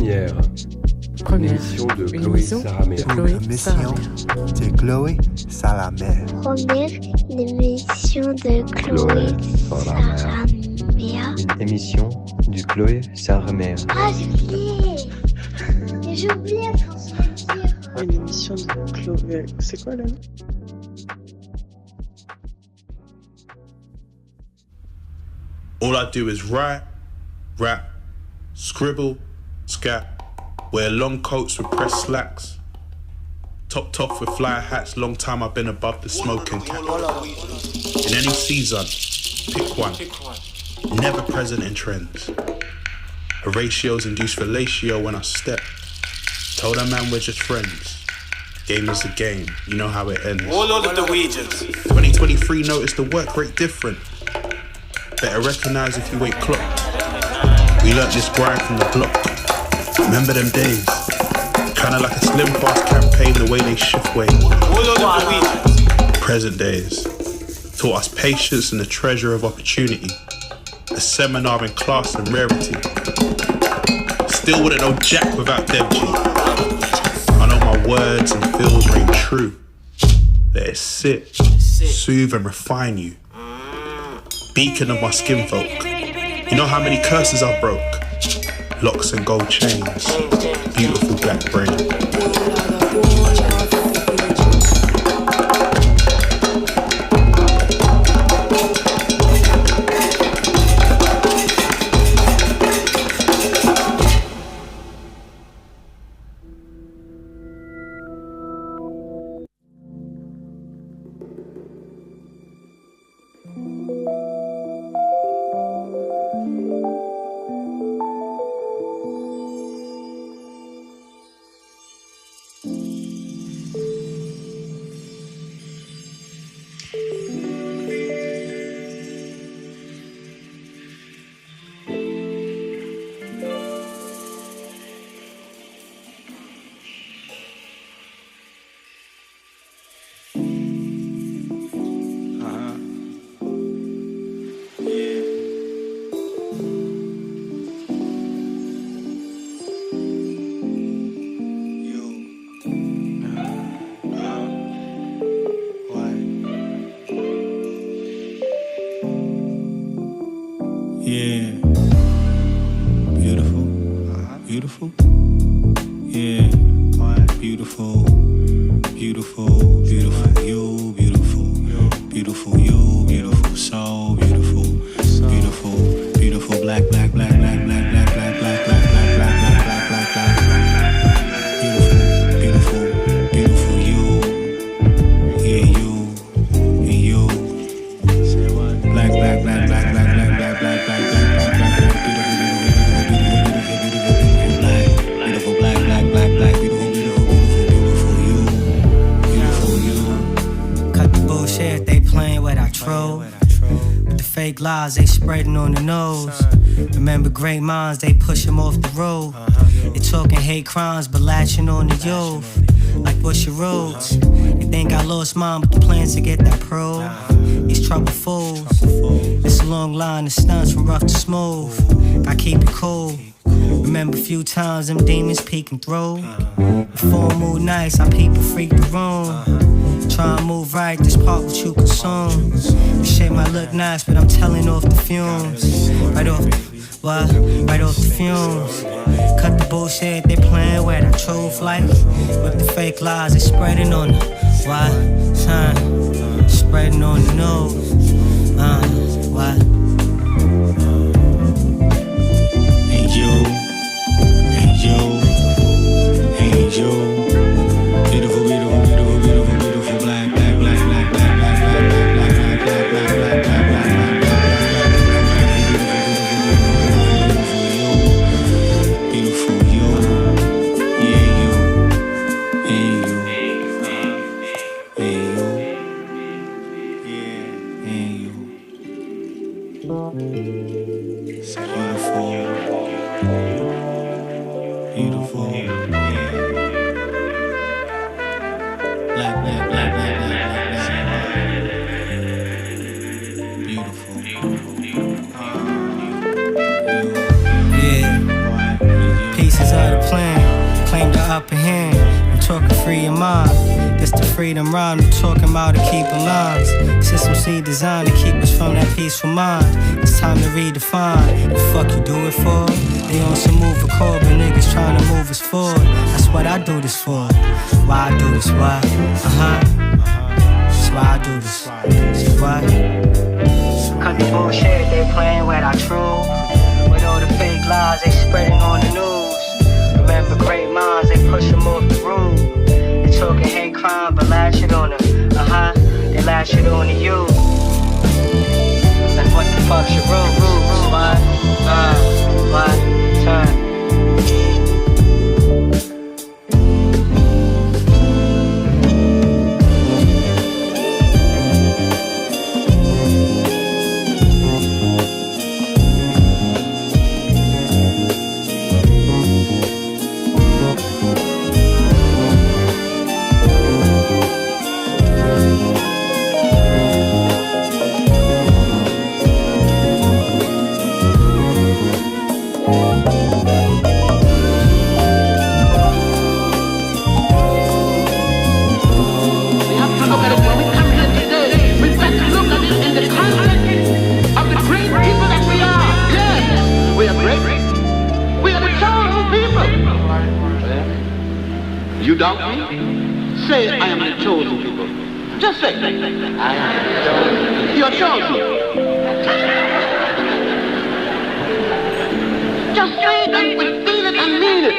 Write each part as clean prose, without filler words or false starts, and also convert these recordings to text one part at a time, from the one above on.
Première. Émission de Chloé Sarrame. Émission de Chloé Sarrame. Première émission de Chloé Sarrame. Une émission du Chloé Sarrame. Ah, j'ai oublié. J'ai oublié, François. Une émission de Chloé. C'est quoi là? All I do is write, rap, scribble, scat, wear long coats with pressed slacks, topped off with fly hats. Long time I've been above the smoking cap. In any season, pick one. Never present in trends. Horatios induce fellatio when I step. Told that man we're just friends. Game is a game, you know how it ends. All of the regions. 2023 noticed the work rate different. Better recognise if you ain't clocked. We learnt this grind from the block. Remember them days? Kinda like a slim fast campaign, the way they shift weight. All of the regions. Present days taught us patience and the treasure of opportunity. A seminar in class and rarity. Still wouldn't know jack without Dev G. I know my words and feels ring true. Let it sit, soothe and refine you. Beacon of my skin folk. You know how many curses I broke? Locks and gold chains. Beautiful black brain. Lies they spreading on the nose. Remember great minds, they push them off the road. They talking hate crimes, but latching on the youth. Like Bushy Roads. They think I lost mine, but the plans to get that pro. These trouble fools. It's a long line of stunts from rough to smooth. I keep it cool. Remember a few times them demons peeking through. Before I move nice, I peep and freak the room. Try and move right, this part what you consume. This shit might look nice, but I'm telling off the fumes. Right off the fumes. Cut the bullshit, they playing with that truth life. With the fake lies, they spreading on the why? Spreading on the news. Why? Hey yo, hey yo, hey yo. Beautiful, beautiful, beautiful, beautiful, beautiful black, black, black, black, black, black, black, black, black, black, black, black, black, black, beautiful yo, yeah yo, hey yo, hey yo, yeah, hey yo. Beautiful, beautiful, yeah. Black, black, black, black, black, black, beautiful, yeah. Pieces of the freedom rhyme, I'm talking about to keep in lines. System C designed to keep us from that peaceful mind. It's time to redefine. The fuck you do it for? They on some move record, but niggas trying to move us forward. That's what I do this for. Why I do this? Why? That's why I do this. See why? Cause the bullshit they playing with our truth. With all the fake lies they spreading on the news. Remember great minds, they push them off the roof. They talking hate crime, but lash it on them. They lash it on to you. And what the fuck's your rules? Why? Turn. You doubt me? Say, I am the chosen people. Just say, I am the chosen. You're chosen. Just say it and feel it and mean it.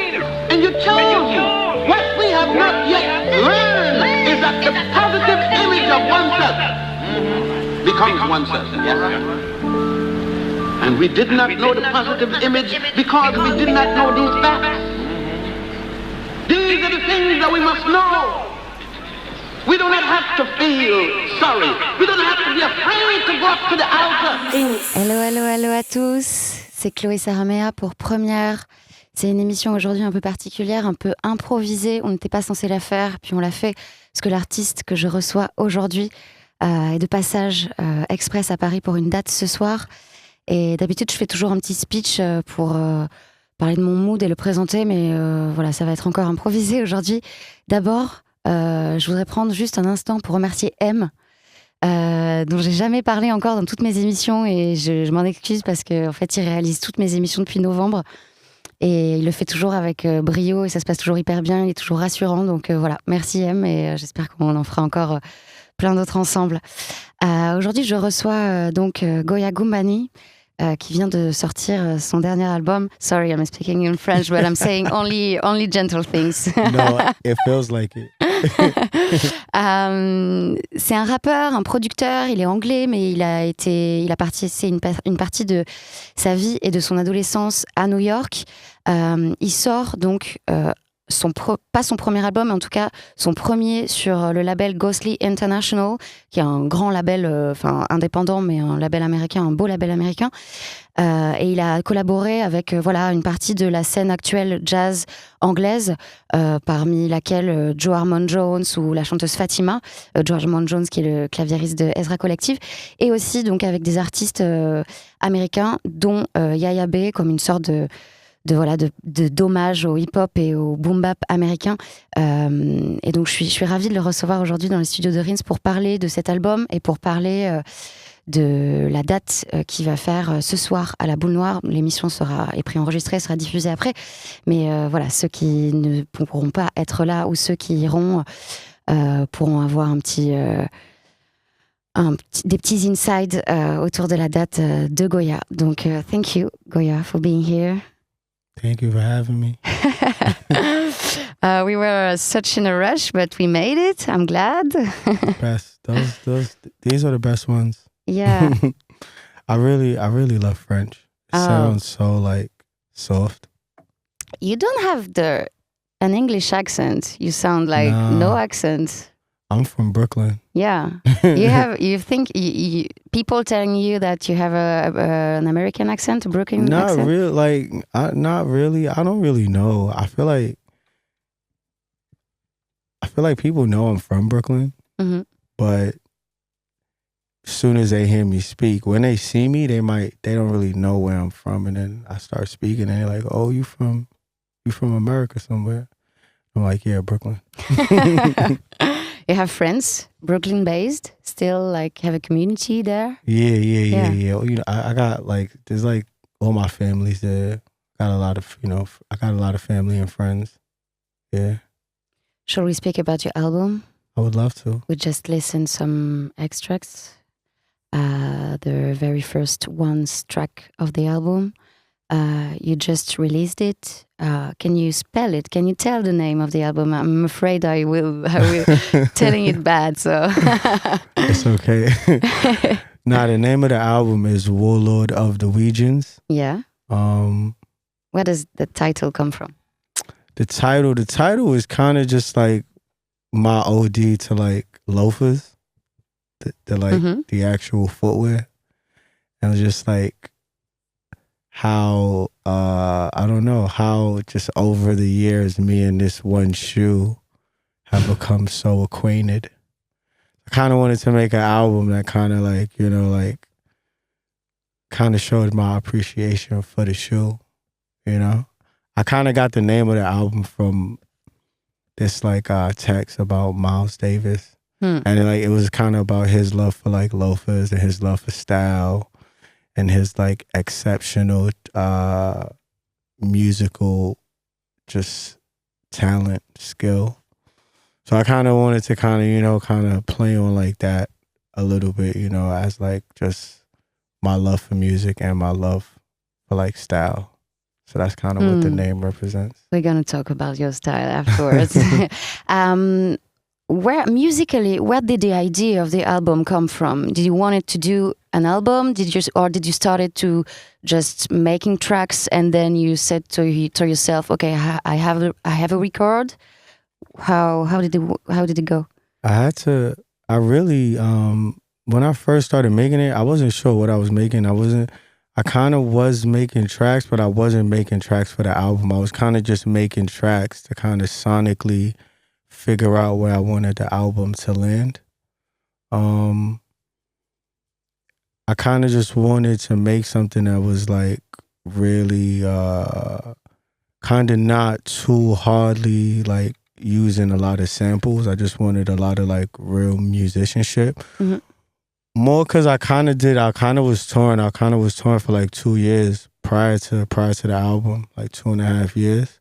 And you're chosen. What we have not yet learned is that the positive image of oneself becomes oneself. Yes? And we did not know the positive image because we did not know these facts. These are the things that we must know. We do not have to feel sorry. We don't have to be afraid to go up to the altar. Hello à tous. C'est Chloé Sarrame pour Première. C'est une émission aujourd'hui un peu particulière, un peu improvisée. On n'était pas censé la faire, puis on l'a fait parce que l'artiste que je reçois aujourd'hui est de passage express à Paris pour une date ce soir. Et d'habitude, je fais toujours un petit speech pour parler de mon mood et le présenter, mais voilà, ça va être encore improvisé aujourd'hui. D'abord, je voudrais prendre juste un instant pour remercier M, dont j'ai jamais parlé encore dans toutes mes émissions, et je m'en excuse parce qu'en fait, il réalise toutes mes émissions depuis novembre, et il le fait toujours avec brio, et ça se passe toujours hyper bien, il est toujours rassurant, donc voilà, merci M, et j'espère qu'on en fera encore plein d'autres ensemble. Aujourd'hui, je reçois donc Goya Gumbani, qui vient de sortir son dernier album. Sorry, I'm speaking in French, but I'm saying only gentle things. No, it feels like it. C'est un rappeur, un producteur, il est anglais, mais c'est une partie de sa vie et de son adolescence à New York. Il sort donc pas son premier album, mais en tout cas son premier sur le label Ghostly International, qui est un grand label indépendant, mais un label américain, un beau label américain. Et il a collaboré avec une partie de la scène actuelle jazz anglaise, parmi laquelle Joe Harmon Jones ou la chanteuse Fatima, Joe Harmon Jones qui est le claviériste de Ezra Collective, et aussi donc avec des artistes américains, dont Yaya B, comme une sorte de d'hommage au hip-hop et au boom-bap américain. Et donc, je suis ravie de le recevoir aujourd'hui dans les studios de Rinse pour parler de cet album et pour parler de la date qu'il va faire ce soir à la Boule Noire. L'émission est préenregistrée, sera diffusée après. Mais ceux qui ne pourront pas être là ou ceux qui iront pourront avoir des petits insides autour de la date de Goya. Donc, thank you, Goya, for being here. Thank you for having me. We were such in a rush, but we made it. I'm glad. Best. These are the best ones. Yeah. I really love French. It sounds so soft. You don't have an English accent. You sound like no accent. I'm from Brooklyn. Yeah. People telling you that you have an American accent, a Brooklyn accent? Not really. I don't really know. I feel like people know I'm from Brooklyn, mm-hmm. but as soon as they hear me speak, when they see me, they don't really know where I'm from, and then I start speaking, and they're like, "Oh, you from America somewhere?" I'm like, "Yeah, Brooklyn." You have friends, Brooklyn-based, still like have a community there? Yeah. You know, I got like, there's like all my families there. Got a lot of, I got a lot of family and friends. Yeah. Shall we speak about your album? I would love to. We just listen some extracts. The very first track of the album. You just released it. Can you spell it? Can you tell the name of the album? I'm afraid I will telling it bad. So it's okay. Now the name of the album is Warlord of the Weegians. Yeah. Where does the title come from? The title is kind of just like my OD to like loafers, the actual footwear, and just like how I don't know how just over the years me and this one shoe have become so acquainted. I kind of wanted to make an album that kind of like kind of showed my appreciation for the shoe. I kind of got the name of the album from this like text about Miles Davis, and like it was kind of about his love for like loafers and his love for style and his like exceptional musical just talent, skill. So I kind of wanted to kind of play on like that a little bit, as like just my love for music and my love for like style. So that's kind of what the name represents. We're going to talk about your style afterwards. Where did the idea of the album come from? Did you want it to do an album? Did you started to just making tracks and then you said to yourself, okay, I have a record? How did it go? When I first started making it, I wasn't sure what I was making. I kind of was making tracks, but I wasn't making tracks for the album. I was kind of just making tracks to kind of sonically figure out where I wanted the album to land. I kind of just wanted to make something that was like really kind of not too hardly like using a lot of samples. I just wanted a lot of like real musicianship. Mm-hmm. More because I kind of was touring for like 2 years prior to the album, like 2.5 years.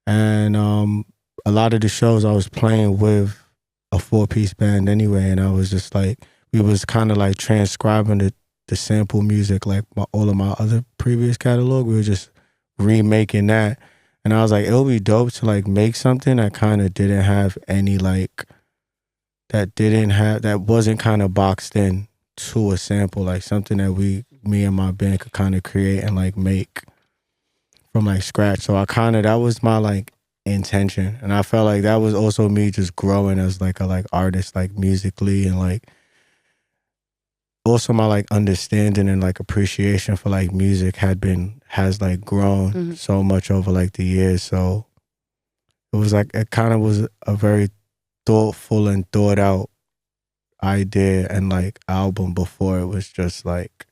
And a lot of the shows I was playing with a 4-piece band anyway, and I was just like, we was kind of like transcribing the sample music like all of my other previous catalog. We were just remaking that. And I was like, it would be dope to like make something that kind of didn't have any like, that wasn't kind of boxed in to a sample, like something that me and my band could kind of create and like make from like scratch. So that was my like intention. And I felt like that was also me just growing as like a like artist, like musically, and like also my like understanding and like appreciation for like music has like grown so much over like the years. So it was like, it kind of was a very thoughtful and thought out idea and like album before it was just like,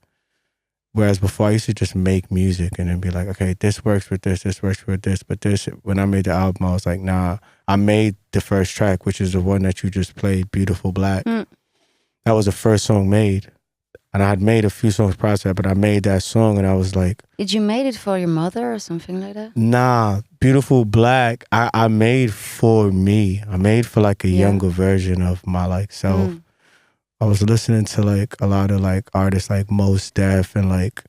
whereas before I used to just make music and then be like, okay, this works with this works with this, but this, when I made the album, I was like, nah, I made the first track, which is the one that you just played, Beautiful Black. That was the first song made. And I had made a few songs prior to that, but I made that song and I was like... Did you made it for your mother or something like that? Nah, Beautiful Black, I made for me. I made for like a younger version of my like self. I was listening to like a lot of like artists like Mos Def and like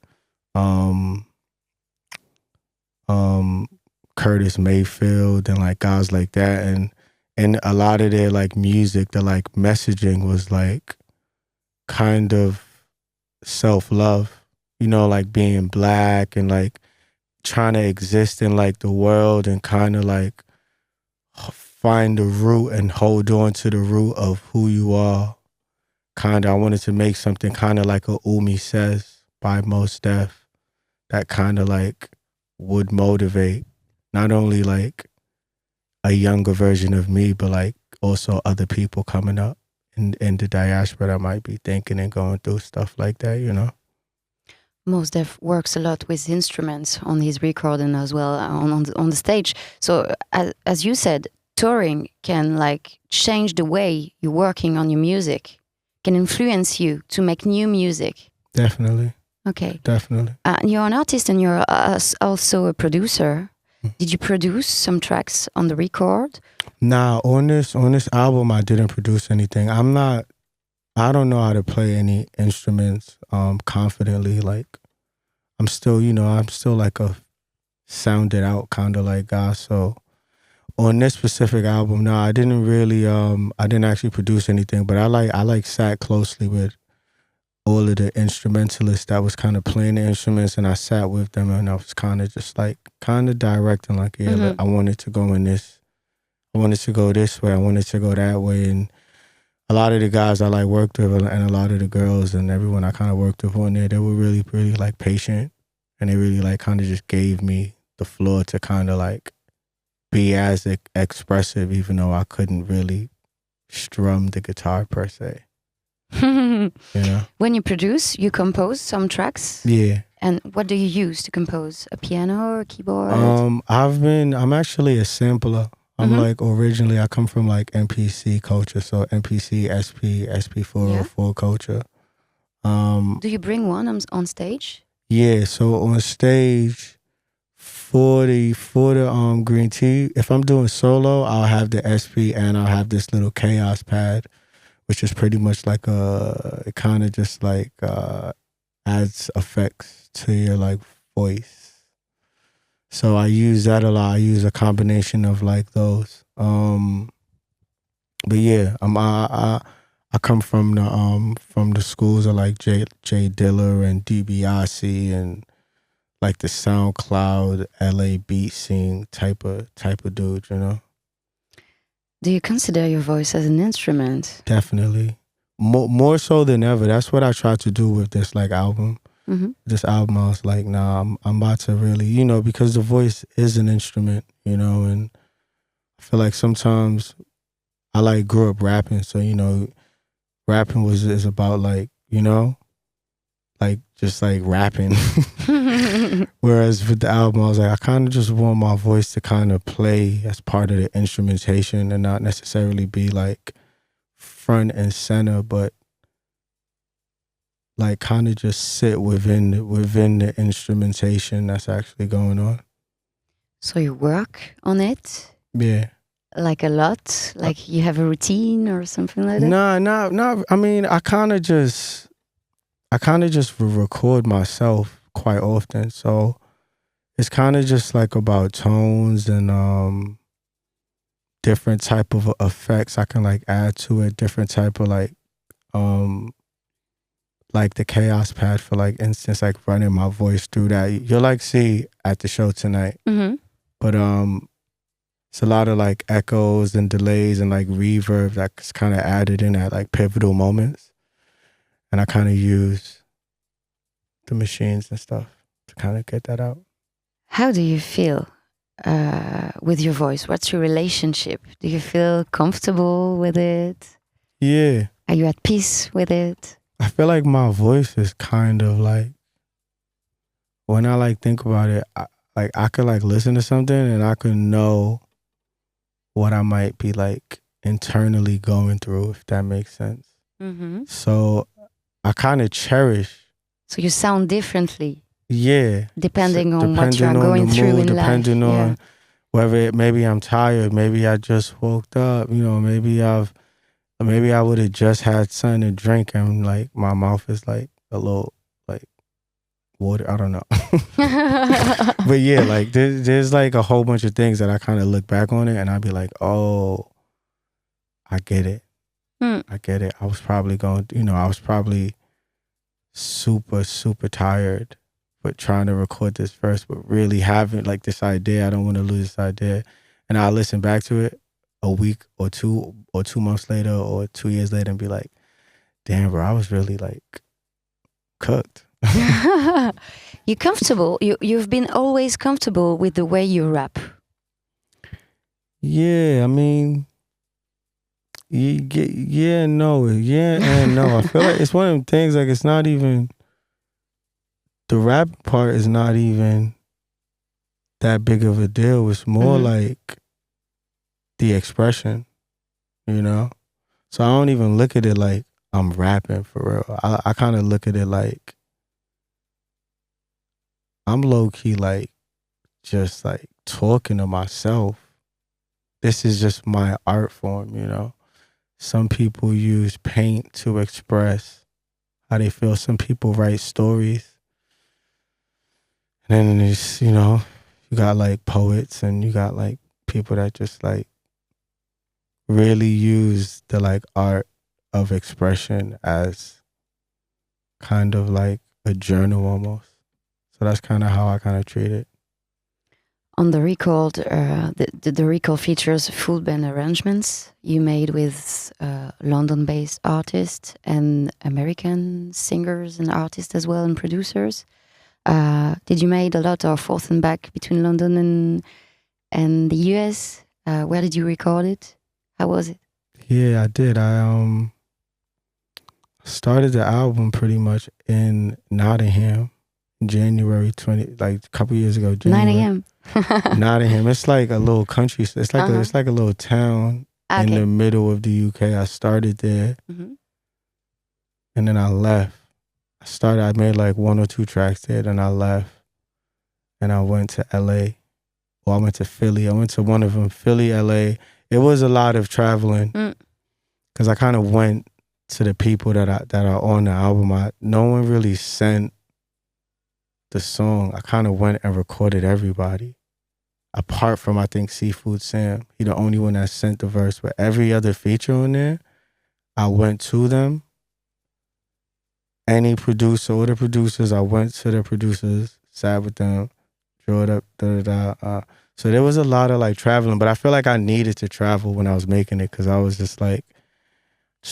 Curtis Mayfield and like guys like that. And a lot of their like music, the like messaging was like kind of self-love, like being black and like trying to exist in like the world and kind of like find the root and hold on to the root of who you are. Kind of, I wanted to make something kind of like a Umi Says by Mos Def that kind of like would motivate not only like a younger version of me, but like also other people coming up in the diaspora that might be thinking and going through stuff like that, Mos Def works a lot with instruments on his recording as well on the stage. So as you said, touring can like change the way you're working on your music, can influence you to make new music? Definitely. Okay. Definitely. You're an artist and you're also a producer. Did you produce some tracks on the record? Nah, on this album, I didn't produce anything. I don't know how to play any instruments confidently. Like, I'm still like a sounded out kind of like guy. So on this specific album, no, I didn't actually produce anything, but I sat closely with all of the instrumentalists that was kind of playing the instruments, and I sat with them, and I was kind of just like directing, like, yeah, like, I wanted to go in this, I wanted to go this way, I wanted to go that way. And a lot of the guys I like worked with, and a lot of the girls and everyone I kind of worked with on there, they were really, really like patient, and they really like kind of just gave me the floor to kind of like be as expressive, even though I couldn't really strum the guitar per se. You know? When you produce, you compose some tracks? Yeah. And what do you use to compose? A piano or a keyboard? I'm actually a sampler. I'm like, originally I come from like MPC culture, so MPC, SP, SP404 culture. Do you bring one on stage? Yeah, so on stage for the green tea, if I'm doing solo, I'll have the SP and I'll have this little chaos pad, which is pretty much like it kind of just like adds effects to your like voice. So I use that a lot. I use a combination of like those. But yeah, I come from the schools of like Jay Dilla and DiBiase and like the SoundCloud LA beat scene type of dude, you know. Do you consider your voice as an instrument? Definitely. More so than ever. That's what I tried to do with this like album. This album, I was like, nah, I'm about to really, you know, because the voice is an instrument, you know, and I feel like sometimes I like grew up rapping, so, you know, rapping is about like, you know, like just like rapping. Whereas with the album, I was like, I kind of just want my voice to kind of play as part of the instrumentation and not necessarily be like front and center, but like kind of just sit within the instrumentation that's actually going on. So you work on it? Yeah. Like a lot? Like you have a routine or something like that? No. I mean, I kind of just record myself quite often. So it's kind of just like about tones and different type of effects I can like add to it, different type of like the chaos pad, for like instance, like running my voice through that. You'll like see at the show tonight. But it's a lot of like echoes and delays and like reverb that's kind of added in at like pivotal moments. And I kind of use the machines and stuff to kind of get that out. How do you feel with your voice? What's your relationship? Do you feel comfortable with it? Yeah. Are you at peace with it? I feel like my voice is kind of like, when I like think about it, I could like listen to something and I could know what I might be like internally going through, if that makes sense. So I kind of cherish. So you sound differently. Yeah. Depending on what you're going through in life. Depending on whether maybe I'm tired, maybe I just woke up, you know, maybe I would have just had something to drink and like my mouth is like a little like water. I don't know. But yeah, like there's like a whole bunch of things that I kind of look back on it and I'd be like, oh, I get it. I get it. I was probably super, super tired, but trying to record this verse, but really having like this idea. I don't want to lose this idea. And I listen back to it a week or 2 months later or 2 years later and be like, damn, bro, I was really like cooked. You're comfortable. You've been always comfortable with the way you rap. Yeah, I mean, yeah and no. I feel like it's one of them things, like it's not even, the rap part is not even that big of a deal. It's more like the expression, you know? So I don't even look at it like I'm rapping for real. I kind of look at it like I'm low-key like just like talking to myself. This is just my art form, you know? Some people use paint to express how they feel. Some people write stories. And then there's, you know, you got like poets and you got like people that just like really use the like art of expression as kind of like a journal almost. So that's kind of how I kind of treat it. On the record, the record features full band arrangements you made with London-based artists and American singers and artists as well, and producers. Did you made a lot of forth and back between London and the US? Where did you record it? How was it? Yeah, I did. I started the album pretty much in Nottingham, January 20, like a couple years ago. January. 9 a.m. Nottingham. It's like a little country. It's like it's like a little town in the middle of the UK. I started there, and then I left. I made like 1 or 2 tracks there, then I left, and I went to LA. Well, I went to Philly. I went to one of them, Philly, LA. It was a lot of traveling because I kind of went to the people that are on the album. No one really sent the song. I kind of went and recorded everybody, apart from I think Seafood Sam. He the only one that sent the verse, but every other feature on there, I went to them. Any producer or the producers, I went to the producers, sat with them, drew it up, So there was a lot of like traveling, but I feel like I needed to travel when I was making it because I was just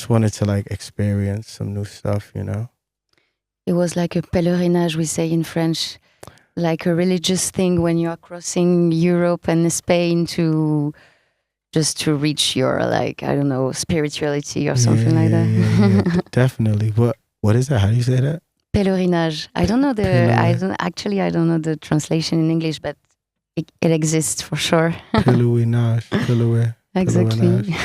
wanted to like experience some new stuff, you know? It was like a pèlerinage, we say in French, like a religious thing when you are crossing Europe and Spain to reach your, like, I don't know, spirituality or something like that. Yeah, definitely. What is that? How do you say that? Pèlerinage. I don't know I don't know the translation in English, but it exists for sure. Pèlerinage. Exactly.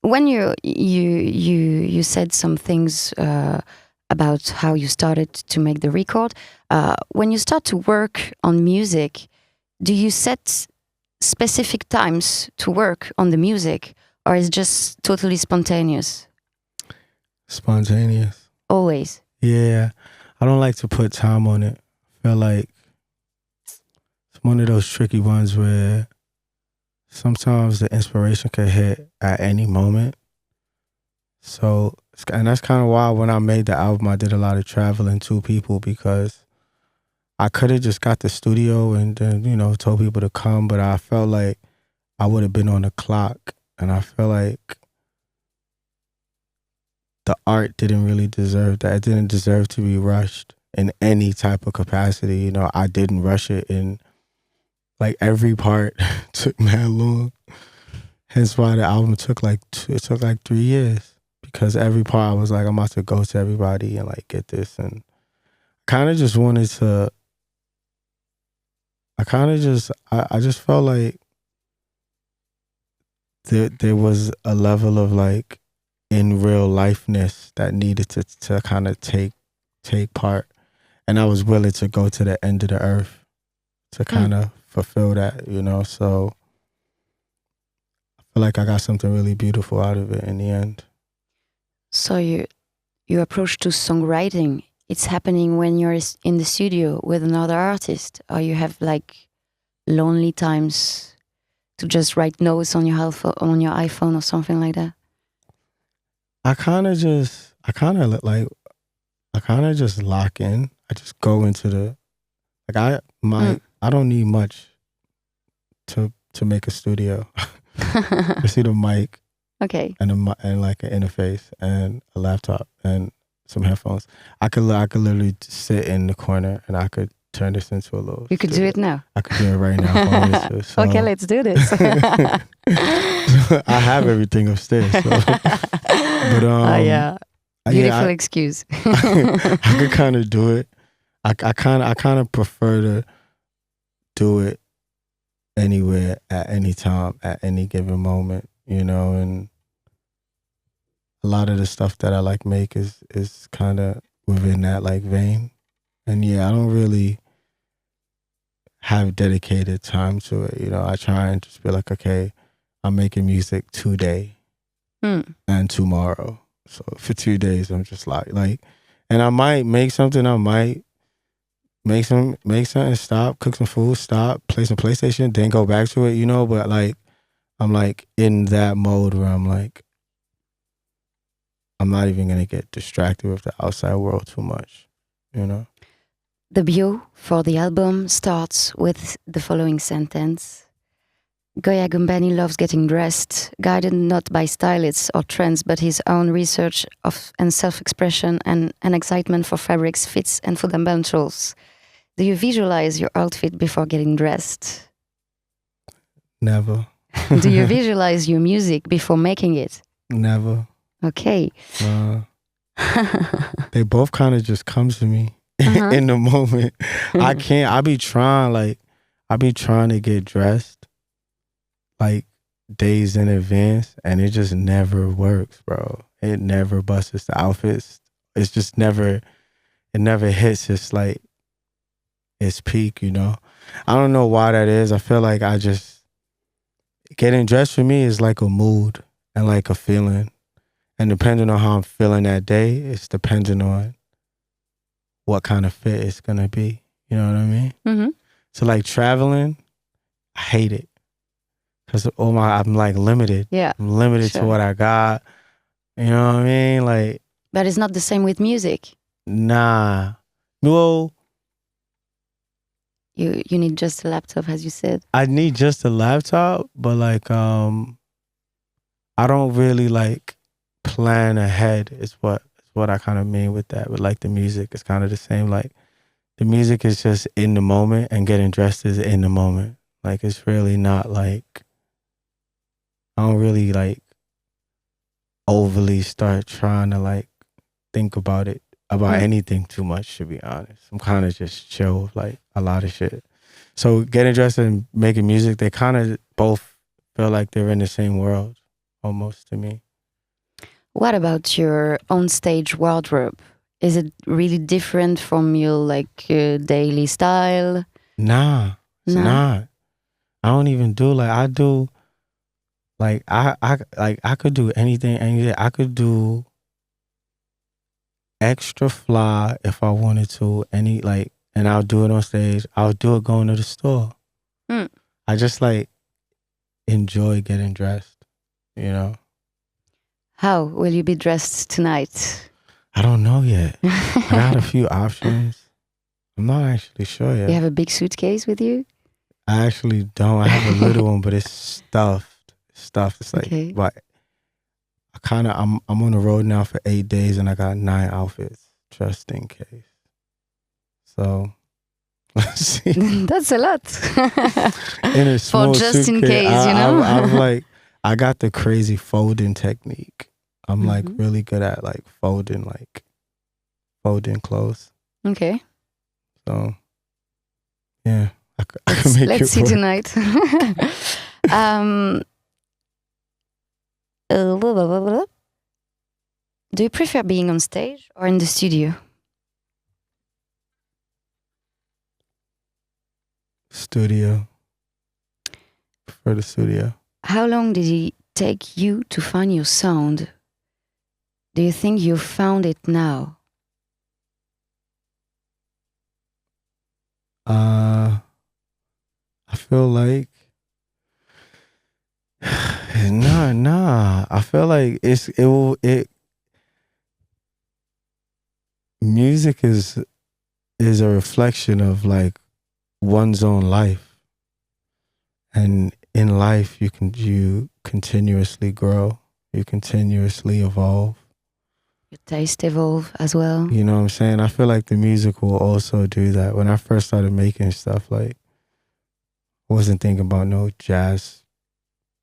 When you said some things about how you started to make the record, when you start to work on music, do you set specific times to work on the music, or is it just totally spontaneous? Spontaneous. Always. Yeah. I don't like to put time on it. I feel like it's one of those tricky ones where sometimes the inspiration could hit at any moment. So, and that's kind of why when I made the album, I did a lot of traveling to people because I could have just got the studio and then, you know, told people to come, but I felt like I would have been on the clock. And I feel like the art didn't really deserve that. It didn't deserve to be rushed in any type of capacity. You know, I didn't rush it in, like, every part took mad long. Hence why the album took like 3 years, because every part I was like, I'm about to go to everybody and like get this. And kind of just wanted to, I just felt like there was a level of like in real lifeness that needed to kind of take part, and I was willing to go to the end of the earth to kind of fulfill that, you know. So I feel like I got something really beautiful out of it in the end. So your approach to songwriting, it's happening when you're in the studio with another artist, or you have like lonely times to just write notes on your iPhone or something like that? I kind of just lock in. I just go into the, like I don't need much to make a studio. Just need a mic, okay, and like an interface and a laptop and some headphones. I could literally sit in the corner and I could turn this into a little. You could do it now. I could do it right now if I wanted to. So. Okay, let's do this. I have everything upstairs. So. But yeah, beautiful excuse. I could kind of do it. I kind of prefer to do it anywhere at any time, at any given moment, you know, and a lot of the stuff that I like make is kind of within that like vein. And yeah, I don't really have dedicated time to it. You know, I try and just be like, okay, I'm making music today and tomorrow. So for 2 days, I'm just like, and I might make something. I might make something, stop, cook some food, stop, play some PlayStation, then go back to it. You know, but like, I'm like in that mode where I'm like, I'm not even gonna get distracted with the outside world too much. You know. The bio for the album starts with the following sentence. Goya Gumbani loves getting dressed, guided not by stylists or trends, but his own research and self-expression and an excitement for fabrics, fits and fundamentals. Do you visualize your outfit before getting dressed? Never. Do you visualize your music before making it? Never. Okay. They both kind of just come to me. In the moment. I be trying to get dressed like days in advance, and it just never works, bro. It never busts the outfits. It's just never, it never hits its like its peak, you know. I don't know why that is. I feel like getting dressed for me is like a mood and like a feeling, and depending on how I'm feeling that day, it's depending on what kind of fit it's gonna be. You know what I mean? Mm-hmm. So like traveling, I hate it. Cause I'm like limited. Yeah. I'm limited to what I got. You know what I mean? Like. But it's not the same with music. Nah. Well. You need just a laptop, as you said. I need just a laptop, but like I don't really like plan ahead. Is what I kind of mean with that. But like the music, it's kind of the same. Like the music is just in the moment, and getting dressed is in the moment. Like it's really not like, I don't really like overly start trying to like think about anything too much, to be honest. I'm kind of just chill with like a lot of shit. So getting dressed and making music, they kind of both feel like they're in the same world almost to me. What about your on-stage wardrobe? Is it really different from your like daily style? Nah, it's not. I don't even do like I do. Like I could do anything. I could do extra fly if I wanted to. And I'll do it on stage. I'll do it going to the store. I just like enjoy getting dressed. You know. How will you be dressed tonight? I don't know yet. I got a few options. I'm not actually sure yet. You have a big suitcase with you? I actually don't. I have a little one, but it's stuffed. It's like, okay. But I'm on the road now for 8 days, and I got 9 outfits just in case. So let's see. That's a lot. In a small for just suitcase, in case, you know. I'm like, I got the crazy folding technique. I'm like really good at like folding clothes. Okay. So yeah, I can let's make let's it see work. tonight. Do you prefer being on stage or in the studio? Studio. Prefer the studio. How long did it take you to find your sound? Do you think you found it now? I feel like nah. I feel like music is a reflection of like one's own life, and in life you continuously grow, you continuously evolve. Your taste evolve as well. You know what I'm saying? I feel like the music will also do that. When I first started making stuff, like I wasn't thinking about no jazz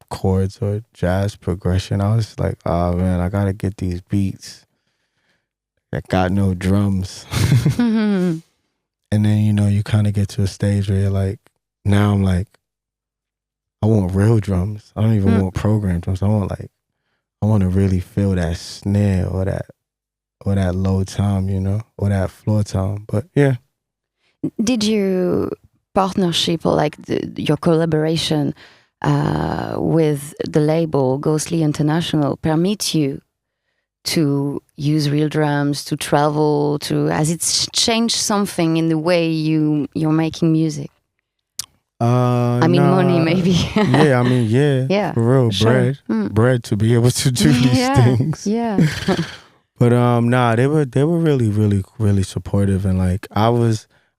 chords or jazz progression. I was like, oh man, I gotta get these beats that got no drums. And then, you know, you kind of get to a stage where you're like, now I'm like, I want real drums. I don't even want programmed drums. I want to really feel that snare or that low tom, you know, or that floor tom. But yeah. Did your partnership or like your collaboration with the label Ghostly International permit you to use real drums, to travel, has it changed something in the way you're making music? Money maybe. Yeah, for real, sure. bread to be able to do these things. Yeah. But they were really, really, really supportive, and like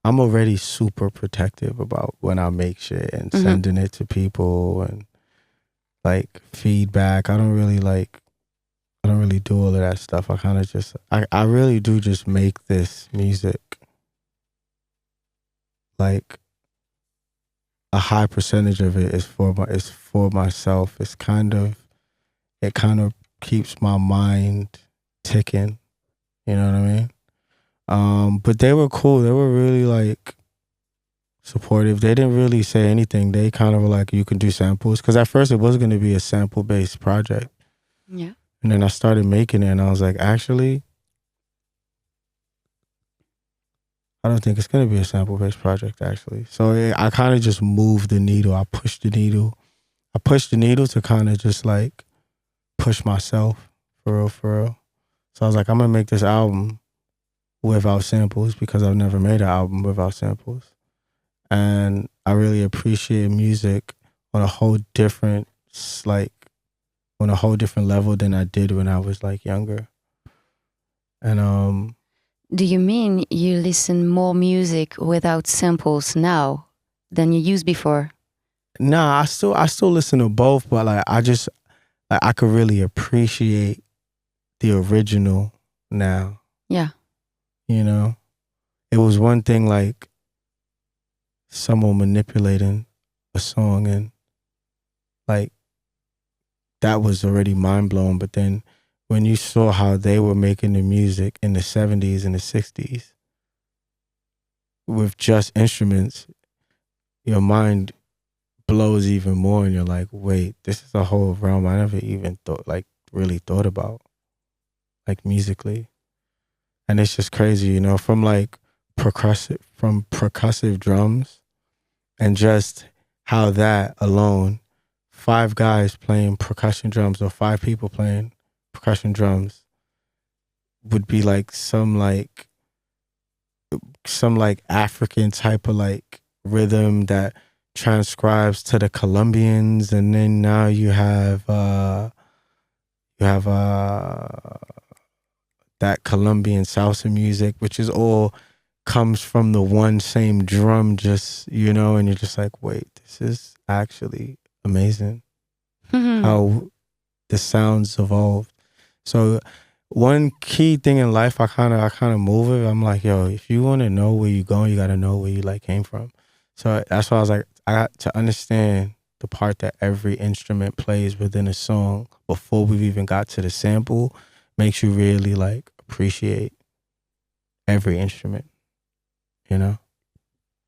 I'm already super protective about when I make shit and sending it to people and like feedback. I don't really do all of that stuff. I kind of I really do just make this music. Like a high percentage of it is for myself. It kind of keeps my mind ticking. You know what I mean? But they were cool. They were really like supportive. They didn't really say anything. They kind of were like, you can do samples. Because at first it was going to be a sample-based project. Yeah. And then I started making it and I was like, actually, I don't think it's going to be a sample-based project, actually. So I kind of just moved the needle. I pushed the needle. I pushed the needle to kind of just like push myself for real. So I was like, I'm going to make this album without samples because I've never made an album without samples. And I really appreciate music on a whole different, level than I did when I was like younger. And do you mean you listen more music without samples now than you used before? Nah, I still listen to both, but like I could really appreciate the original now. Yeah. You know? It was one thing like someone manipulating a song and like that was already mind blowing, but then when you saw how they were making the music in the 70s and the 60s with just instruments, your mind blows even more and you're like, wait, this is a whole realm I never even really thought about, like musically. And it's just crazy, you know, from percussive drums and just how that alone, 5 guys playing percussion drums or 5 people playing percussion drums would be like some African type of like rhythm that transcribes to the Colombians, and then now you have that Colombian salsa music, which is all comes from the one same drum, just, you know, and you're just like, wait, this is actually amazing. How the sounds evolved. So one key thing in life, I kind of move it. I'm like, yo, if you want to know where you're going, you got to know where you like came from. So that's why I was like, I got to understand the part that every instrument plays within a song before we've even got to the sample makes you really like appreciate every instrument, you know?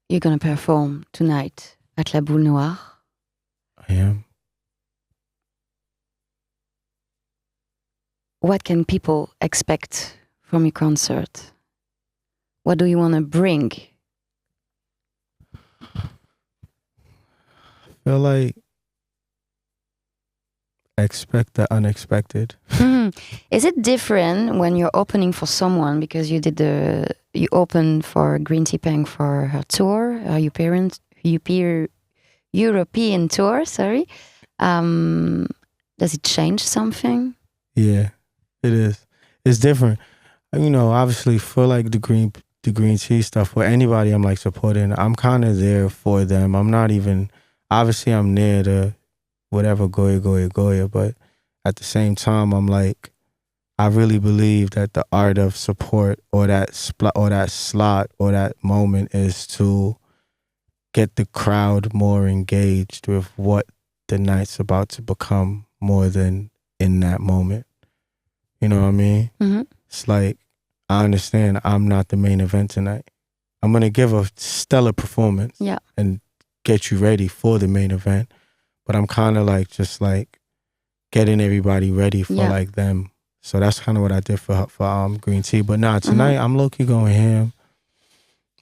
You're going to perform tonight at La Boule Noire. I am. What can people expect from your concert? What do you want to bring? I feel like expect the unexpected. Is it different when you're opening for someone because you opened for Green Tea Peng for her tour, European tour? Sorry. Does it change something? Yeah. It is. It's different. You know, obviously for like the green tea stuff, for anybody I'm like supporting, I'm kind of there for them. I'm not even, obviously I'm near to whatever Goya, but at the same time, I'm like, I really believe that the art of support or that slot or that moment is to get the crowd more engaged with what the night's about to become more than in that moment. You know what I mean? Mm-hmm. It's like, I understand I'm not the main event tonight. I'm going to give a stellar performance and get you ready for the main event. but I'm kind of like just like getting everybody ready for like them. So that's kind of what I did for green tea. But nah, tonight I'm low key going ham.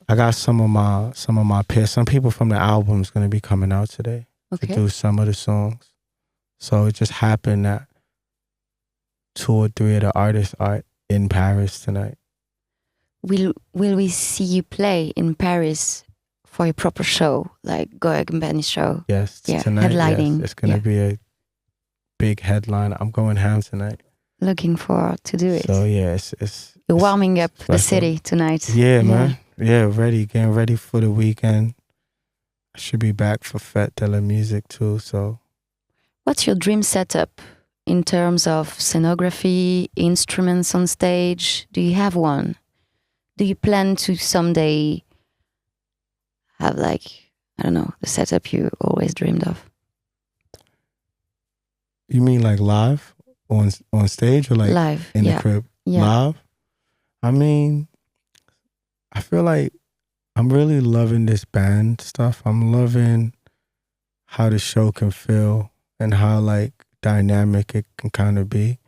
I got some of my peers. Some people from the album's gonna be coming out today to do some of the songs. So it just happened that 2 or 3 of the artists are in Paris tonight. Will we see you play in Paris for a proper show, like Goya Gumbani show? Yes, tonight. Headlining. Yes, it's gonna be a big headline. I'm going ham tonight. Looking forward to do it. So yeah, you're warming up the city tonight. Yeah, man. Yeah, getting ready for the weekend. I should be back for Fête de la Musique too. So, what's your dream setup in terms of scenography, instruments on stage? Do you have one? Do you plan to someday have like, I don't know, the setup you always dreamed of? You mean like live on stage or like live in the crib? Live? I mean, I feel like I'm really loving this band stuff. I'm loving how the show can feel and how like dynamic it can kind of be.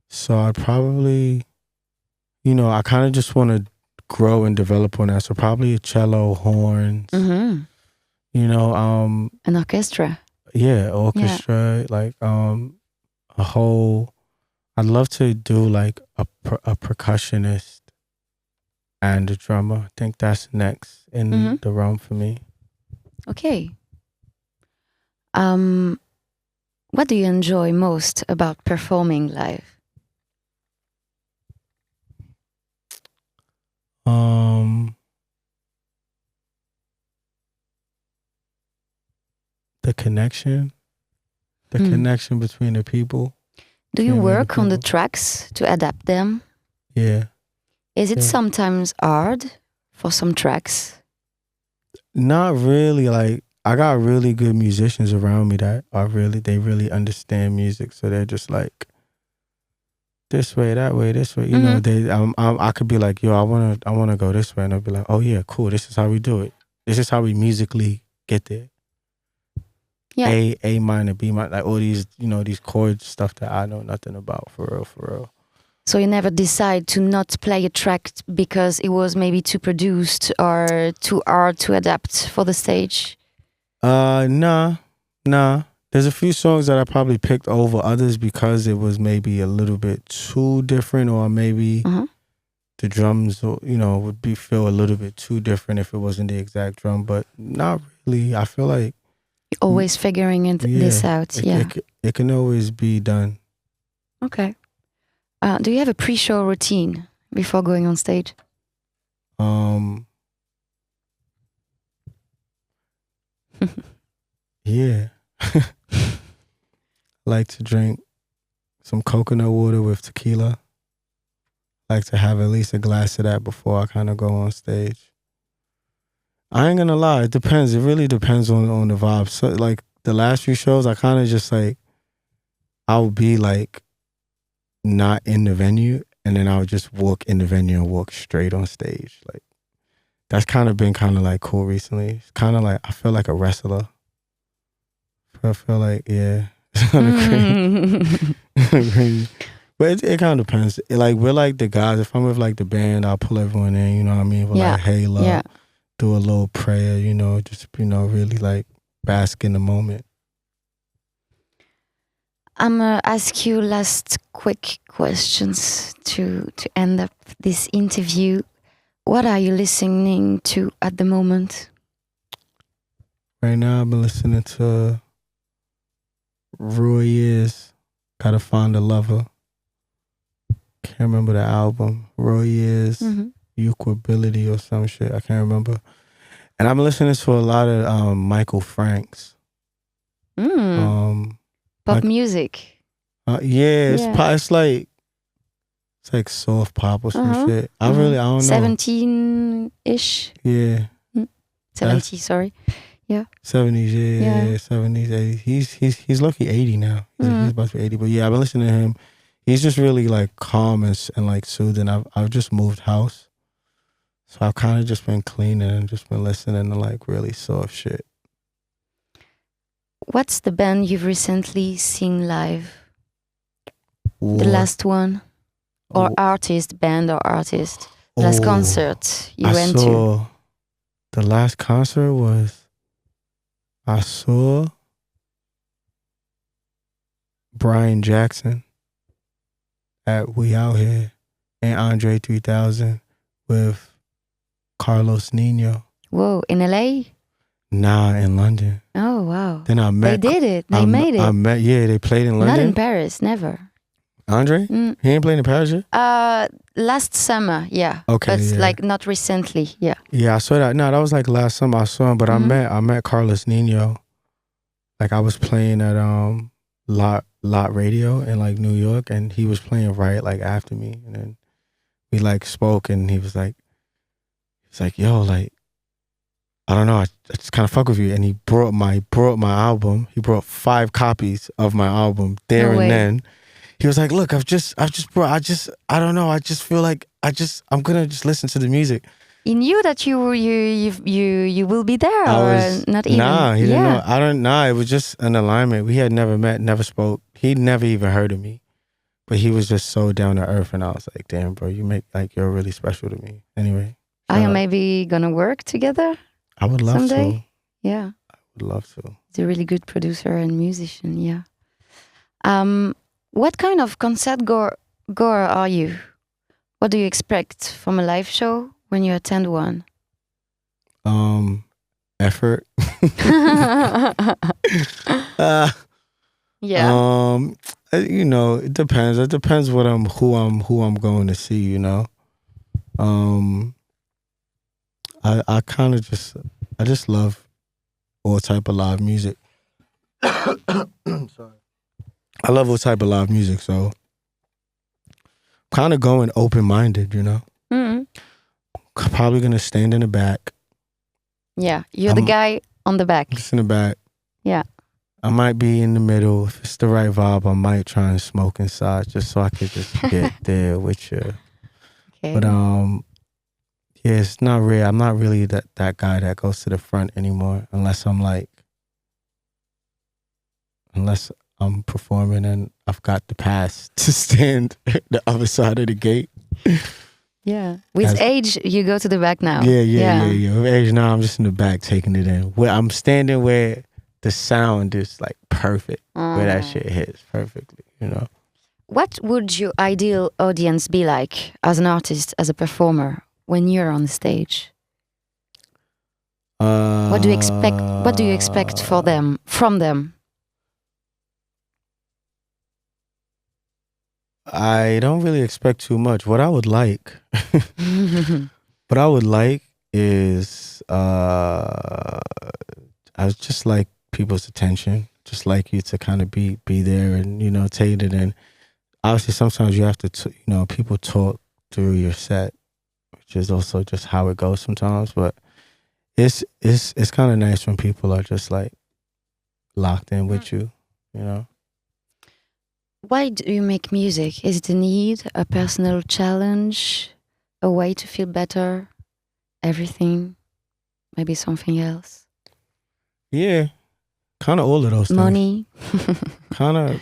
So I'd probably, I kind of just want to grow and develop on that. So probably a cello, horns, an orchestra. Yeah, orchestra, like a whole. I'd love to do like a percussionist and a drummer. I think that's next in the realm for me. Okay. What do you enjoy most about performing live? The connection between the people. Do you work on the tracks to adapt them? Yeah. Is it sometimes hard for some tracks? Not really. Like, I got really good musicians around me that they really understand music. So they're just like, this way, that way, this way. You know, I could be like, yo, I wanna go this way, and they'll be like, oh yeah, cool. This is how we do it. This is how we musically get there. Yeah. A minor, B minor, like all these, these chord stuff that I know nothing about, for real. So you never decide to not play a track because it was maybe too produced or too hard to adapt for the stage? Nah. There's a few songs that I probably picked over others because it was maybe a little bit too different, or maybe the drums, would feel a little bit too different if it wasn't the exact drum. But not really. I feel like you're always figuring this out. It can always be done. Okay. Do you have a pre-show routine before going on stage? Yeah. Like to drink some coconut water with tequila. Like to have at least a glass of that before I kind of go on stage. I ain't gonna lie, it depends. It really depends on the vibe. So like the last few shows, I kind of just like, I would be like not in the venue, and then I would just walk in the venue and walk straight on stage. Like that's kind of been kind of like cool recently. It's kind of like, I feel like a wrestler. I feel like, yeah, it's kind of crazy. But it kind of depends. Like, we're like the guys, if I'm with like the band, I'll pull everyone in, you know what I mean? We're like, hey, love, do a little prayer, just, really like bask in the moment. I'm going to ask you last quick questions to end up this interview. What are you listening to at the moment? Right now, I've been listening to Roy Ayers, Gotta Find a Lover. Can't remember the album. Roy Ayers, Equability or some shit. I can't remember. And I'm listening to a lot of Michael Franks. Pop music. It's like soft pop or some shit. I don't know. 17-ish. Yeah. 70, sorry. Yeah. 70s, yeah. 70s, 80s. He's lucky 80 now. He's about to be 80. But yeah, I've been listening to him. He's just really like calm and like soothing. I've just moved house. So I've kind of just been cleaning and just been listening to like really soft shit. what's the band you've recently seen live? What? The last one? Or artist, band or artist? The last concert you went to? The last concert was, I saw Brian Jackson at We Out Here and Andre 3000 with Carlos Nino. Whoa, in LA? Nah, in London. Oh, wow. Then I met. They did it. They made it. Yeah, they played in London. Not in Paris, never. Andre? He ain't playing in Paris yet? Last summer, yeah. Okay, But yeah. like not recently, yeah. Yeah, I saw that. No, that was like last summer I saw him, but I met Carlos Nino. Like I was playing at Lot Radio in like New York, and he was playing right like after me, and then we like spoke, and he was like, yo, like, I don't know, I just kind of fuck with you, and he brought my album. He brought 5 copies of my album there and then. He was like, look, I don't know, I just feel like I'm gonna just listen to the music. He knew that you will be there, not even? Nah, he didn't know. It was just an alignment. We had never met, never spoke. He'd never even heard of me. But he was just so down to earth, and I was like, damn, bro, you're really special to me. Anyway. Are you maybe gonna work together? I would love someday? to. Yeah. I would love to. He's a really good producer and musician, yeah. What kind of concert goer are you? What do you expect from a live show when you attend one? Effort. Yeah. You know, it depends. It depends who I'm going to see, you know. I kind of I just love all type of live music. Sorry. I love all type of live music, so kind of going open-minded, you know. Probably gonna stand in the back. Yeah, you're the guy on the back. Just in the back. Yeah. I might be in the middle. If it's the right vibe, I might try and smoke inside just so I could just get there with you. Okay. But yeah, it's not real. I'm not really that guy that goes to the front anymore unless I'm performing and I've got the pass to stand the other side of the gate. Yeah. With age, you go to the back now. Yeah. With age now, I'm just in the back taking it in. Where I'm standing where the sound is like perfect, where that shit hits perfectly, you know. What would your ideal audience be like as an artist, as a performer, when you're on stage? What do you expect? What do you expect from them? I don't really expect too much. What I would like is I just like people's attention. Just like you to kind of be there and, you know, take it in. Obviously, sometimes you have to, people talk through your set, which is also just how it goes sometimes. But it's kind of nice when people are just like locked in with you, you know. Why do you make music? Is it a need, a personal challenge, a way to feel better? Everything? Maybe something else? Yeah, kind of all of those things. Money? kind of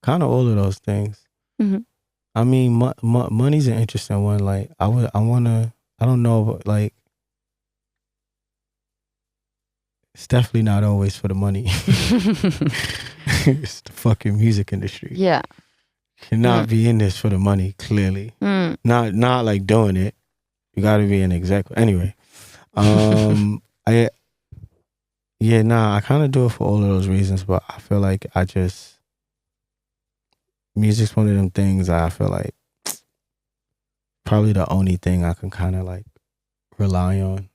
all of those things. Mm-hmm. I mean, money's an interesting one. Like, I don't know, like, it's definitely not always for the money. It's the fucking music industry. Yeah. Cannot be in this for the money, clearly. Not like doing it. You gotta be an executive. Anyway. I kind of do it for all of those reasons, but I feel like music's one of them things I feel like probably the only thing I can kind of like rely on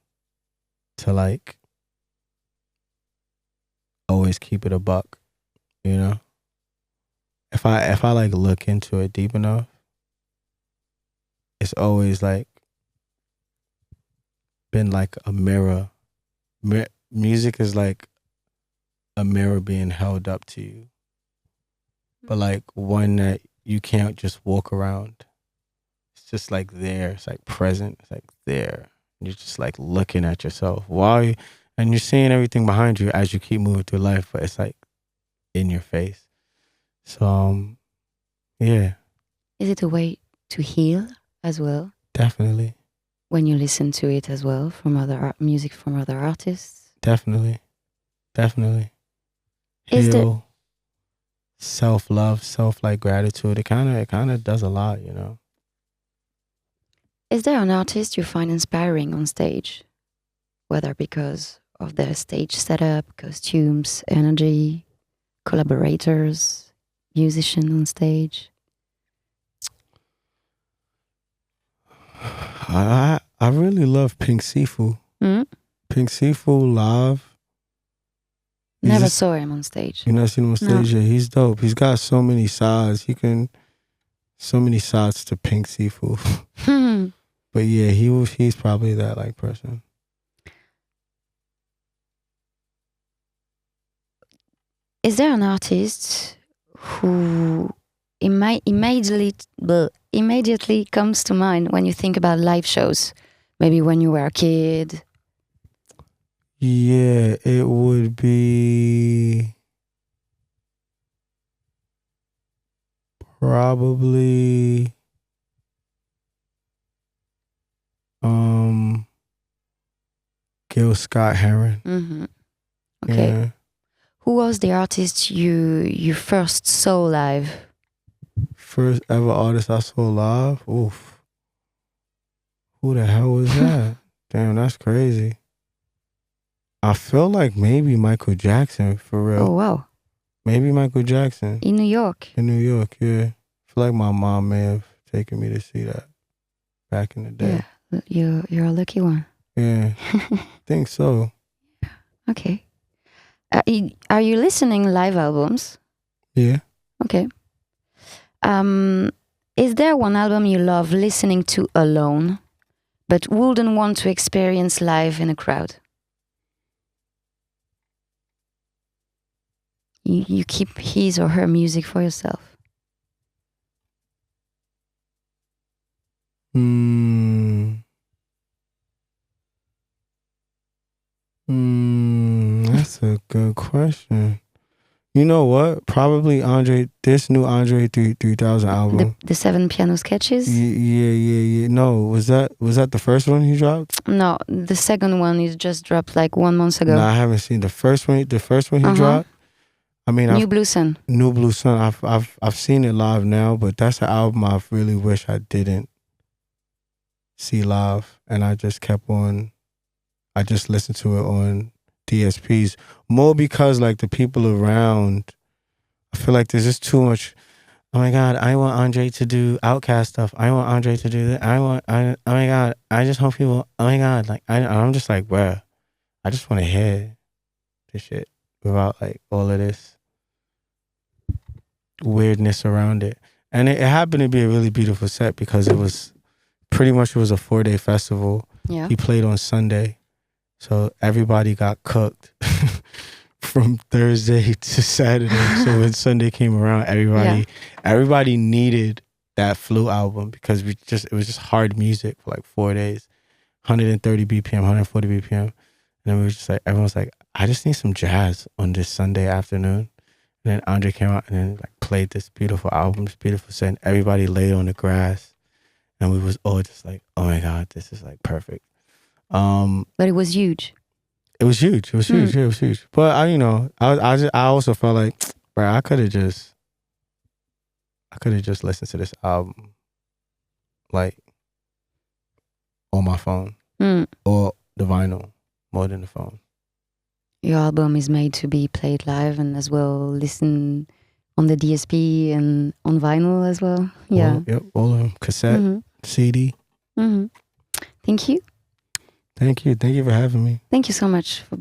to like always keep it a buck, you know? If I like look into it deep enough, it's always like been like a mirror. Music is like a mirror being held up to you, but like one that you can't just walk around. It's just like there. It's like present. It's like there. You're just like looking at yourself. Why? And you're seeing everything behind you as you keep moving through life, but it's like in your face. So, yeah. Is it a way to heal as well? Definitely. When you listen to it as well from other music from other artists? Definitely. Is Heal, self-love, gratitude. It kind of does a lot, you know. Is there an artist you find inspiring on stage? Whether because of their stage setup, costumes, energy, collaborators, musician on stage? I really love Pink Sifu. Pink Sifu live. Never saw him on stage. You never seen him on stage? No. Yeah, he's dope. He's got so many sides. So many sides to Pink Sifu. But yeah, he's probably that like person. Is there an artist who immediately comes to mind when you think about live shows? Maybe when you were a kid? Yeah, it would be probably Gil Scott-Heron. Mm-hmm. Okay. Yeah. Who was the artist you first saw live? First ever artist I saw live? Oof. Who the hell was that? Damn, that's crazy. I feel like maybe Michael Jackson, for real. Oh, wow. Maybe Michael Jackson. In New York? In New York, yeah. I feel like my mom may have taken me to see that back in the day. Yeah, you're a lucky one. Yeah, I think so. Okay. Are you listening live albums? Yeah. Okay. Is there one album you love listening to alone, but wouldn't want to experience live in a crowd? You keep his or her music for yourself. That's a good question. You know what? Probably this new Andre 3000 album. The 7 piano sketches? Yeah. No, was that the first one he dropped? No, the second one is just dropped like 1 month ago. No, I haven't seen the first one. The first one he dropped. I mean, New Blue Sun. New Blue Sun. I've seen it live now, but that's an album I really wish I didn't see live, and I just kept on. I just listened to it on DSPs more because like the people around, I feel like there's just too much. Oh my God, I want Andre to do Outkast stuff. I want Andre to do that. Oh my God, I just hope people. Oh my God, like I'm just like, bruh, I just want to hear this shit without like all of this weirdness around it. And it happened to be a really beautiful set because it was a 4-day festival. Yeah. He played on Sunday. So everybody got cooked from Thursday to Saturday. So when Sunday came around, everybody needed that Flu album because it was just hard music for like 4 days, 130 BPM, 140 BPM. And then we were just like, everyone's like, I just need some jazz on this Sunday afternoon. And then Andre came out and then like played this beautiful album, this beautiful set. And everybody laid on the grass, and we was all just like, oh my God, this is like perfect. But it was huge. It was huge. Yeah, it was huge. But I also felt like, bro, I could have just listened to this album like on my phone or the vinyl more than the phone. Your album is made to be played live and as well listen on the DSP and on vinyl as well. Yeah. All of them. Cassette, CD. Mm-hmm. Thank you. Thank you for having me. Thank you so much for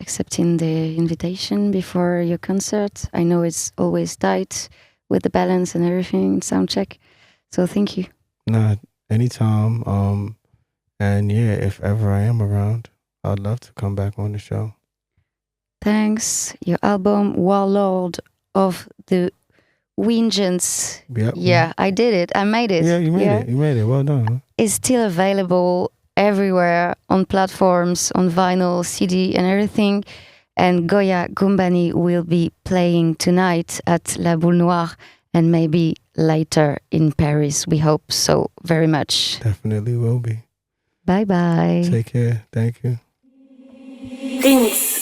accepting the invitation before your concert. I know it's always tight with the balance and everything, sound check. So thank you. Nah, anytime. And yeah, if ever I am around, I'd love to come back on the show. Thanks. Your album, Warlord of the Vengeance. Yep. Yeah, I did it. I made it. Yeah, you made it. You made it. Well done. Huh? Is still available everywhere on platforms, on vinyl, CD, and everything. And Goya Gumbani will be playing tonight at La Boule Noire and maybe later in Paris. We hope so very much. Definitely will be. Bye bye. Take care. Thank you. Rinse.